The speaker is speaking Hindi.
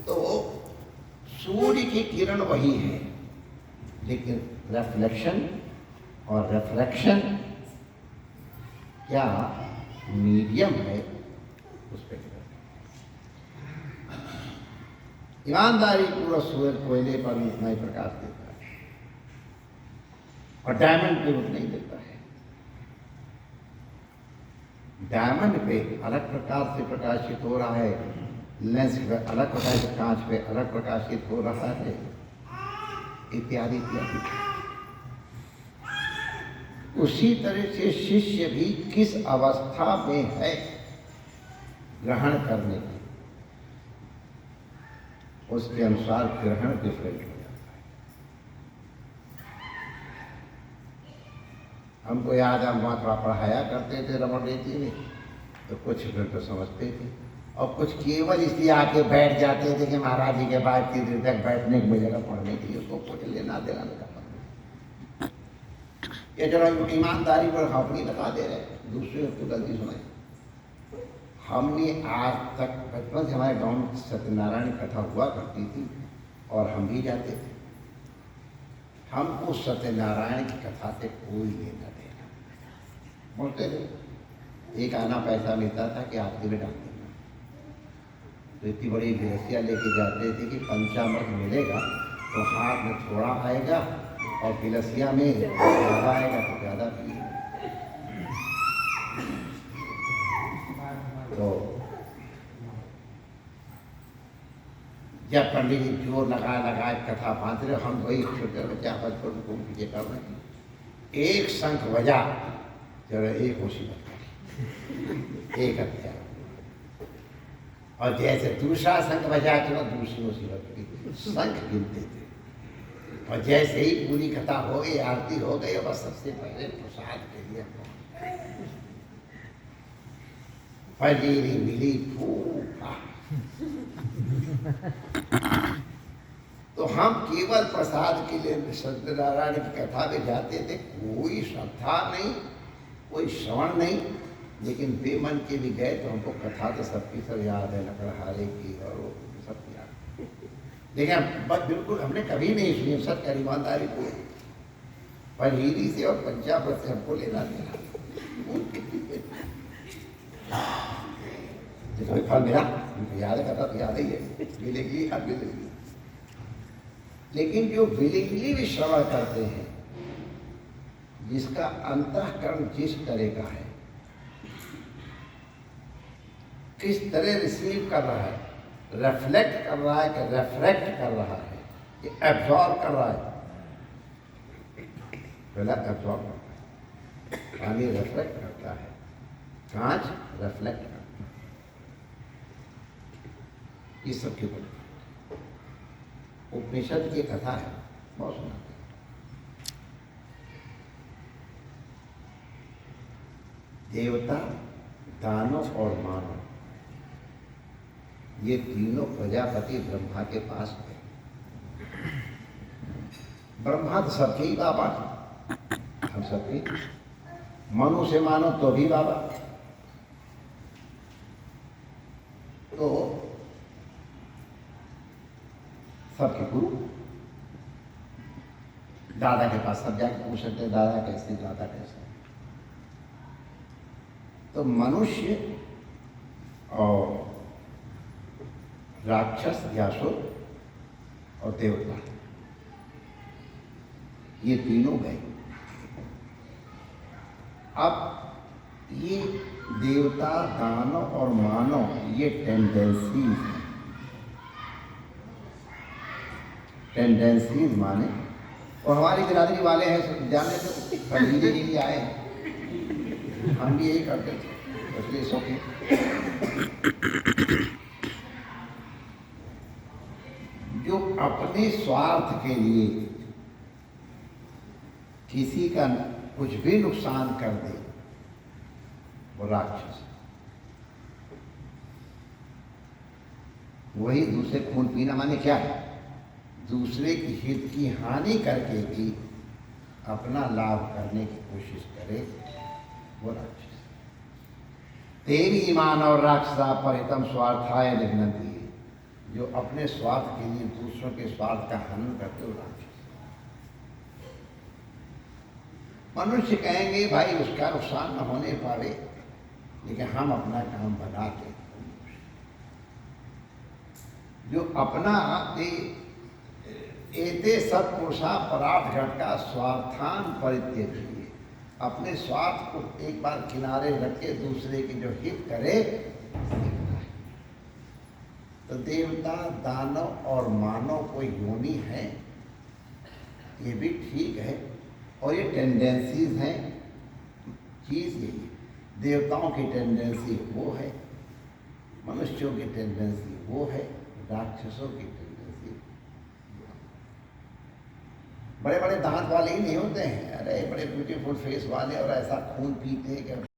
तो सूर्य की किरण वही है, लेकिन रिफ्लेक्शन और रिफ्रैक्शन क्या मीडियम है उस पर डिपेंड। ईमानदारी पूरा सूरज कोयले पर उतना ही प्रकाश देता है और डायमंड पे उतना ही देता है। डायमंड पे अलग प्रकार से प्रकाशित हो रहा है, लेंस पे अलग प्रकार से, कांच पे अलग प्रकाशित हो रहा है, इत्यादि इत्यादि। उसी तरह से शिष्य भी किस अवस्था में है ग्रहण करने की, उसके अनुसार ग्रहण डिफरेंट हो जाता है। हमको याद है, हम वहाँ थोड़ा पढ़ाया करते थे रमन रेती में, तो कुछ फिर तो समझते थे और कुछ केवल इसलिए आके बैठ जाते थे कि महाराज जी के बाद 3 दिन तक बैठने को मिलेगा पढ़ने के लिए, उसको कुछ लेना देना नहीं। ये चलो ईमानदारी पर अपनी बता दे रहे, दूसरे को गलती सुनाई। हमने आज तक बचपन से हमारे गांव में सत्यनारायण कथा हुआ करती थी और हम भी जाते थे। हमको सत्यनारायण की कथा से कोई लेना देना, बोलते थे एक आना पैसा मिलता था कि आरती में डाल देना। तो इतनी बड़ी गृहस्थियाँ लेके जाते थे कि पंचामृत मिलेगा तो हाथ में थोड़ा आएगा और गिलसिया में ज़्यादा आएगा तो ज़्यादा पिए। तो जब पंडित जी जोर लगा कथा बांध रहे, हम वही छोटे बच्चा बचपन को पीछे कर रहे हैं, एक शंख बजा चलो एक मुसीबत करी, एक हत्या, और जैसे दूसरा शंख बजा चलो दूसरी मुसीबत करी। शंख गिनते थे और जैसे ही पूरी कथा हो गई, आरती हो गई, बस सबसे पहले प्रसाद के लिए फजीरी मिली फूफा। तो हम केवल प्रसाद के लिए सत्यनारायण की कथा में जाते थे, कोई श्रद्धा नहीं, कोई श्रवण नहीं, लेकिन बेमन के भी गए तो हमको कथा तो सबकी सब याद है, लकड़हारे की और वो सब याद। लेकिन बस बिल्कुल हमने कभी नहीं सुनी सत्य ईमानदारी को, फजीरी से और पंचामृत से हमको लेना देना। कोई फल मिला याद करता तो याद ही है, मिलेगी अब मिलेगी। लेकिन जो विलिंगली भी श्रवण करते हैं, जिसका अंतःकरण जिस तरह का है, किस तरह रिसीव कर रहा है, रिफ्लेक्ट कर रहा है कि रिफ्रैक्ट कर रहा है, कि एब्जॉर्ब कर रहा है। पहला एब्जॉर्ब करता है, पानी रिफ्लेक्ट करता है, कांच रिफ्लेक्ट करता है। ये सब के ऊपर उपनिषद की कथा है, बहुत सुनाते हैं। देवता, दानव और मानव, ये तीनों प्रजापति ब्रह्मा के पास गए। ब्रह्मा तो सबके ही बाबा, हम सबके, मनु से मानो तो भी बाबा। तो सबके गुरु, दादा के पास सब जाके पूछ सकते हैं दादा कैसे, दादा कैसे। तो मनुष्य और राक्षस यासुर और देवता, ये तीनों गए। अब ये देवता, दानव और मानव, ये टेंडेंसीज माने, और हमारी बिरादरी वाले हैं सब जाने तो फजीरे के लिए आए हैं, हम भी यही करते थे, इसलिए शौकीन। जो अपने स्वार्थ के लिए किसी का कुछ भी नुकसान कर दे, वो राक्षस। वही दूसरे खून पीना माने क्या है, दूसरे की हित की हानि करके भी अपना लाभ करने की कोशिश करे, वो राक्षस। तेरी मानव राक्षसा परितम स्वार्थाय निघ्नन्ति, जो अपने स्वार्थ के लिए दूसरों के स्वार्थ का हनन करते हो राक्षस। मनुष्य कहेंगे भाई उसका नुकसान न होने पावे, लेकिन हम अपना काम बनाते हैं। जो अपना एते सत्पुरुषा परार्थ घटका स्वार्थान परित्यज्य, अपने स्वार्थ को एक बार किनारे रख के दूसरे की जो हित करे। तो देवता, दानव और मानव कोई योनि है, ये भी ठीक है, और ये टेंडेंसीज हैं। चीज़ यही, देवताओं की टेंडेंसी वो है, मनुष्यों की टेंडेंसी वो है, राक्षसों की टेंडेंसी। बड़े बड़े दांत वाले ही नहीं होते हैं, अरे बड़े ब्यूटीफुल फेस वाले और ऐसा खून पीते हैं कि